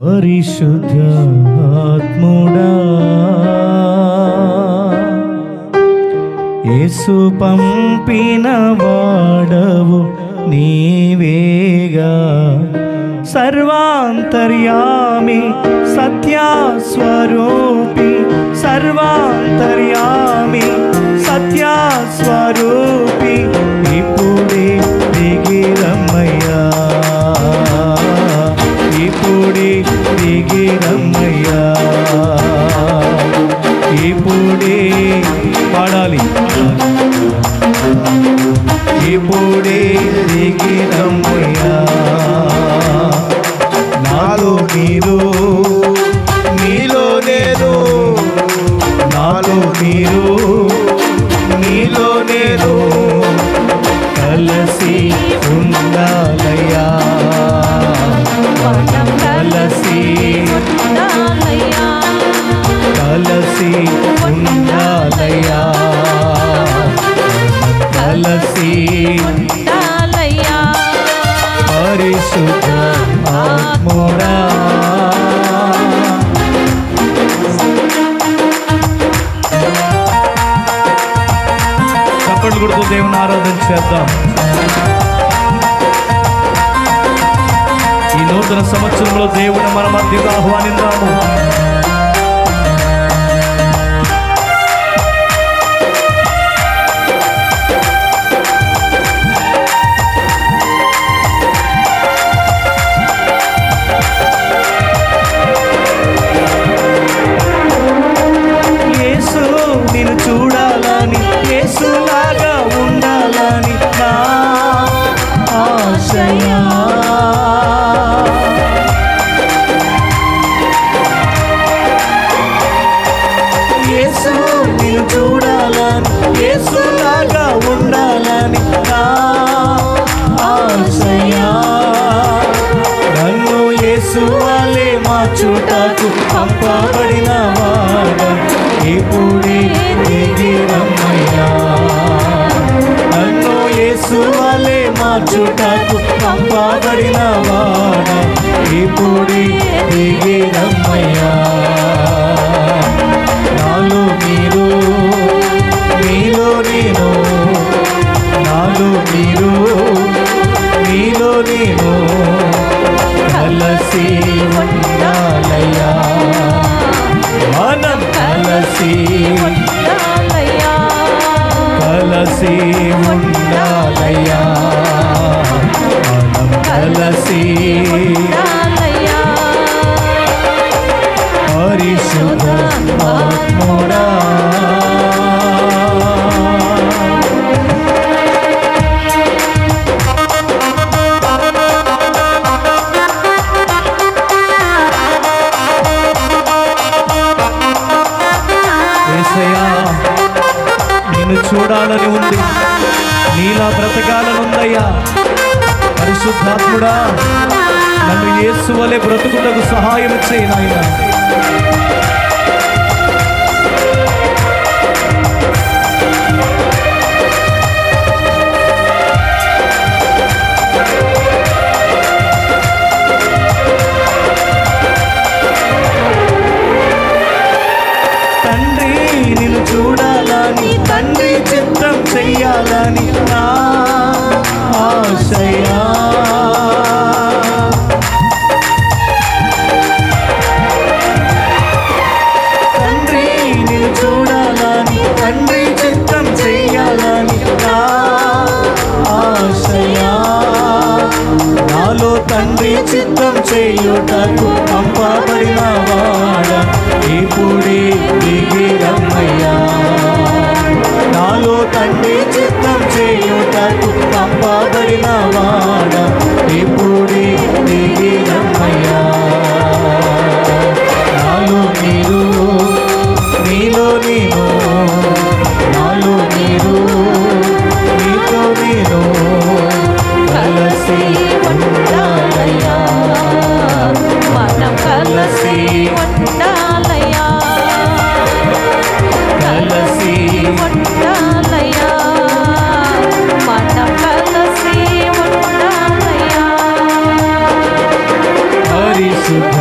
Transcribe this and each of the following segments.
పరిశుద్ధాత్ముడా యేసు పంపిన వాడవు నీవేగా, సర్వాంతర్యామి సత్యస్వరూపి, సర్వాంతర్యామి సత్యస్వరూపి, ఇప్పుడే దిగిరమ్మయ్యా, ఇప్పుడే దిగిరమ్మయ్యా, ఇప్పుడే పాడాలి, ఇప్పుడే దిగిరమ్మయ్యా, నాలో మీరు నీలో నేను, నాలో మీరు నీలో నేను కలిసి ఉండాలయ్యా, కలిసి కలిసి ఉండాలయ్యా, కలిసి పరిశుద్ధ ఆత్ముడా. చప్పట్లు కొడుతూ దేవుని ఆరాధన చేద్దాం. ఈ నూతన సంవత్సరంలో దేవుని మన మధ్యకు ఆహ్వానిద్దాము. యేసు నిన్ను చూడాలని, యేసులాగా ఉండాలని నా ఆశయా, యేసు నిన్ను చూడాలని, యేసులాగా ఉండాలని నా ఆశయా, నన్ను యేసు వలె మార్చుటకు పంపబడిన వాడా, ఇప్పుడే దిగిరమ్మయ్యా, నన్ను యేసు వలె మార్చుటకు పంపబడిన వాడా, ఇప్పుడే దిగిరమ్మయ్యా, నాలో మీరు నీలో నేను, నాలో మీరు నీలో నేను కలిసి ఉండాలయ్యా, మనం కలిసి కలిసి ఉండాలయ్యా, మనం కలిసి పరిశుద్ధ ఆత్ముడా. యేసయ్యా నిన్ను చూడాలని ఉంది, నీలా బ్రతకాలని ఉందయ్యా, పరిశుద్ధాత్ముడా నన్ను యేసు వలె బ్రతుకుటకు సహాయం చేయి నాయనా. తండ్రి నిన్ను చూడాలని, తండ్రి చిత్తం చెయ్యాలని నా ఆశయా, తండ్రి నిన్ను చూడాలని, తండ్రి చిత్తం చెయ్యాలని నా ఆశయా, నాలో తండ్రి చిత్తం చేయుటకు పంపబడిన వాడా, ఇప్పుడే దిగిరమ్మయ్యా, నాలో తండ్రి చిత్తం చేయుటకు పంపబడిన వాడా, ఇప్పుడే దిగిరమ్మయ్యా, నాలో మీరు నీలో నేను, నాలో మీరు నీతో నేను కలిసి ఉండాలయ్యా, మనం కలిసి ఉండాలయ్యా, కలిసి ఉండాలయ్యా, మనం కలిసి ఉండాలయ్యా, పరిశుద్ధ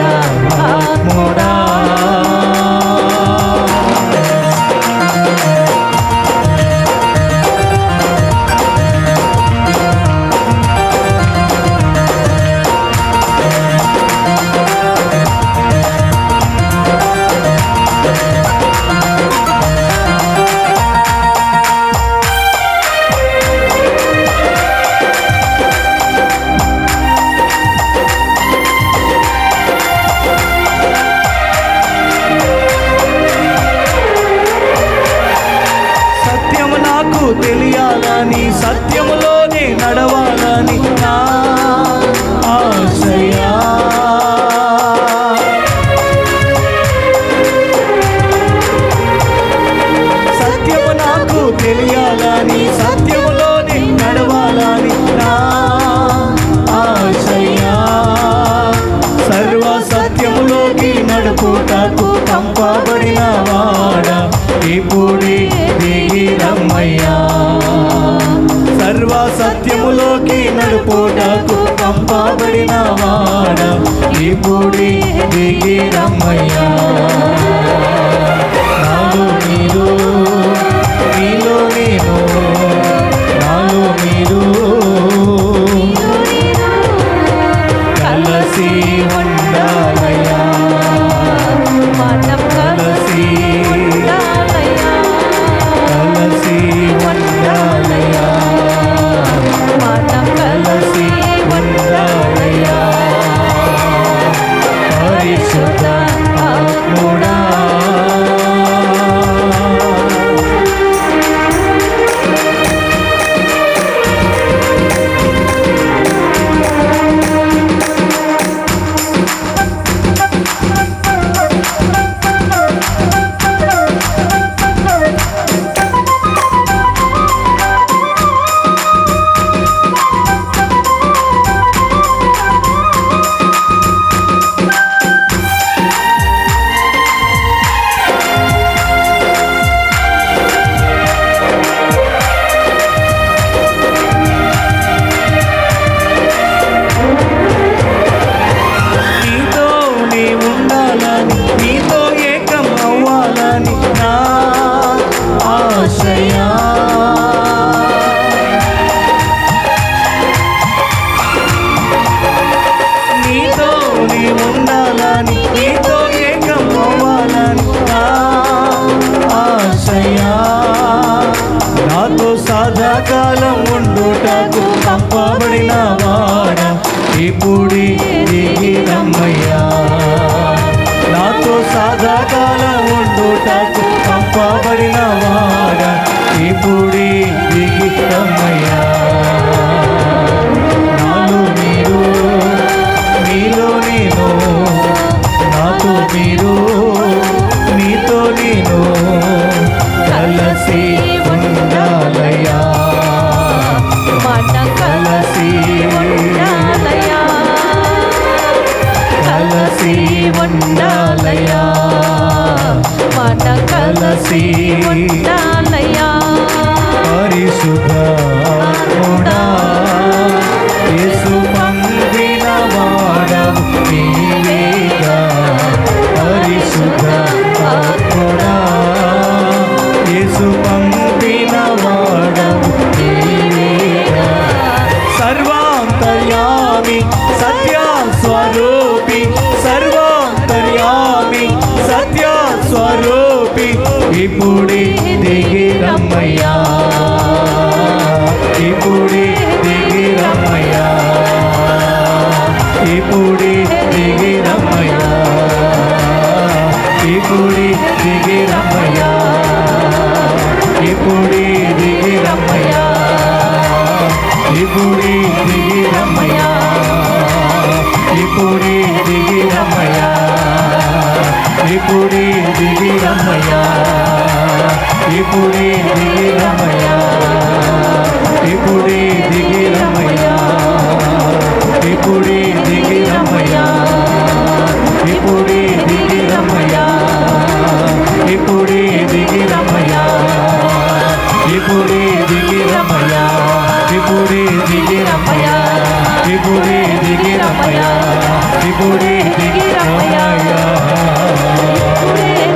తెలియాలని సత్యములోనే నడవాలని నా ఆశయా. సత్యము నాకు తెలియాలని సత్యములోనే నడవాలని నా ఆశయా. సర్వ సత్యములోకి నడుపుటకు పంపబడిన వాడా ఇప్పుడే దిగి రమ్మయ్యా. సర్వ సత్యములోకి నడుపుటకు పంపబడిన వాడా ఇప్పుడే దిగి రమ్మయ్యా. నాలో మీరు మీలో నేను నాలో మీరు కలిసి ఉండాలయ్యా. కలిసి కలిసి ఉండాలయ్యా. కలిసి ఉండాలయ్యా. పరిశుద్ధ ఆత్ముడా సదాకాలం ఉండుటకు పంపబడిన వాడా ఇప్పుడే దిగి రమ్మయ్యా. నాతో సదాకాలం ఉండుటకు పంపబడిన వాడా ఇప్పుడే దిగి రమ్మయ్యా. నాలో మీరు మీలో నేను నాతో మీరు మీతో నేను కలిసి ఉండాలయ్యా. కలిసి ఉండాలయ్యా. కలిసి ఉండాలయ్యా. కలిసి ఉండాలయ్యా. పరిశుద్ధ ఆత్ముడా యేసు పంపిన వాడవు నీవేగా. పరిశుద్ధ ఆత్ముడా యేసు పంపిన వాడవు నీవేగా. సర్వాంతర్యామి సత్య స్వరూపి సర్వాంతర్యామి సత్య స్వరూపి ఇప్పుడే దిగి రమ్మయ్యా. ఇప్పుడే దిగి రమ్మయ్యా. ఇప్పుడే దిగి రమ్మయ్యా. ఇప్పుడే దిగి రమ్మయ్యా. ఇప్పుడే దిగి రమ్మయ్యా. ఇప్పుడే దిగి రమ్మయ్యా. ఇప్పుడే దిగి రమ్మయ్యా. ఇప్పుడే దిగి రమ్మయ్యా. ఇప్పుడే దిగి రమ్మయ్యా. ఇప్పుడే దిగి రమ్మయ్యా. ఇప్పుడే దిగి రమ్మయ్యా. ఇప్పుడే దిగి రమ్మయ్యా. ఇప్పుడే దిగి రమ్మయ్యా. ఇప్పుడే దిగి రమ్మయ్యా. ఇప్పుడే దిగి రమ్మయ్యా. ఇప్పుడే దిగి రమ్మయ్యా. ఇప్పుడే దిగి రమ్మయ్యా. ఇప్పుడే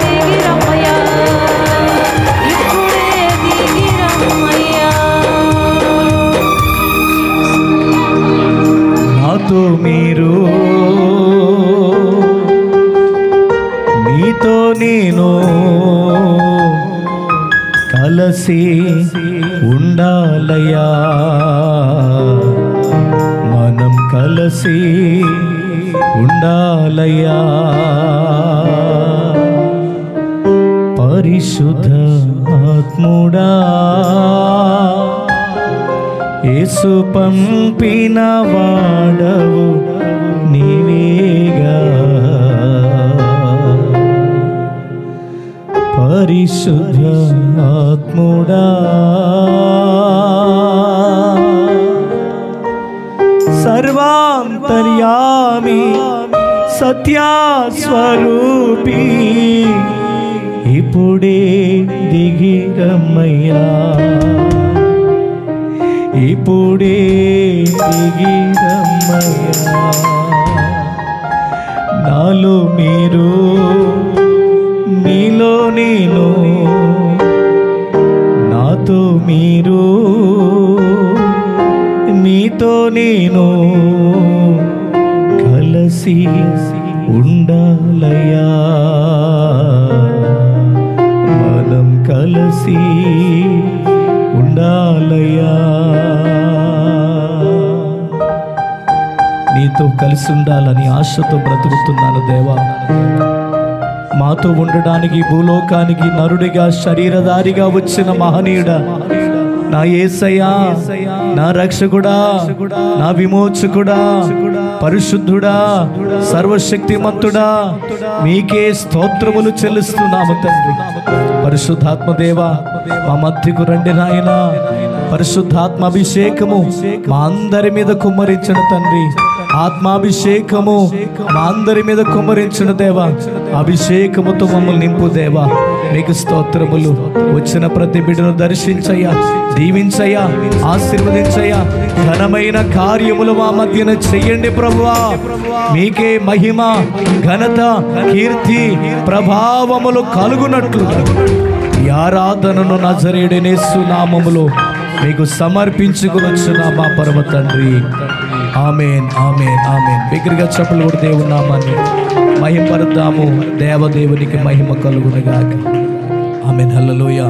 దిగి రమ్మయ్యా. ఇప్పుడే దిగి రమ్మయ్యా. నాతో మీరు మీతో నేను కలిసి ఉండాలయ్యా. మనం కలిసి ఉండాలయ్యా. పరిశుద్ధ ఆత్ముడా యేసు పంపిన వాడవు నీవేగా, పరిశుద్ధ ఆత్ముడా సర్వాంతర్యామి సత్యస్వరూపి ఇప్పుడే దిగిరమ్మయ్యా, ఇప్పుడే దిగిరమ్మయ్యా. నాలో మీరు నీలో నేను, నాతో మీరు నీతో నేను కలిసి ఉండాలయ్యా, మనం కలిసి ఉండాలయ్యా. నీతో కలిసి ఉండాలని ఆశతో బ్రతుకుతున్నాను దేవా. మాతో ఉండడానికి భూలోకానికి నరుడిగా శరీరధారిగా వచ్చిన మహనీయుడా, నా యేసయ్యా, నా రక్షకుడా, నా విమోచకుడా, పరిశుద్ధుడా, సర్వశక్తిమంతుడా, మీకే స్తోత్రములు చెల్లిస్తున్నాము తండ్రి. పరిశుద్ధాత్మదేవా, మా మధ్యకు రండి నాయనా. పరిశుద్ధాత్మ అభిషేకము మా అందరి మీద కుమ్మరించిన తండ్రి, ఆత్మాభిషేకము మా అందరి మీద కుమ్మరించిన దేవా. అభిషేకముతో మమ్మల్ని నింపు దేవా. మీకు స్తోత్రములు. వచ్చిన ప్రతి బిడ్డను దర్శించయ్యా, దీవించయ్యా, ఆశీర్వదించయ్యా. ఘనమైన కార్యములు మా మధ్యన చెయ్యండి ప్రభువా. మీకే మహిమ, ఘనత, కీర్తి, ప్రభావములు కలుగునట్లు ఈ ఆరాధనను నజరేయుడైన యేసు నామములో మీకు సమర్పించుకొనుచున్న మా పరమ తండ్రి. ఆమేన్, ఆమేన్, ఆమేన్. బిగ్గరగా చప్పట్లు కొట్టి దేవుని నామాన్ని మహిమపరుద్దాము. దేవదేవునికి మహిమ కలుగునుగాక. ఆమేన్. హల్లెలూయా.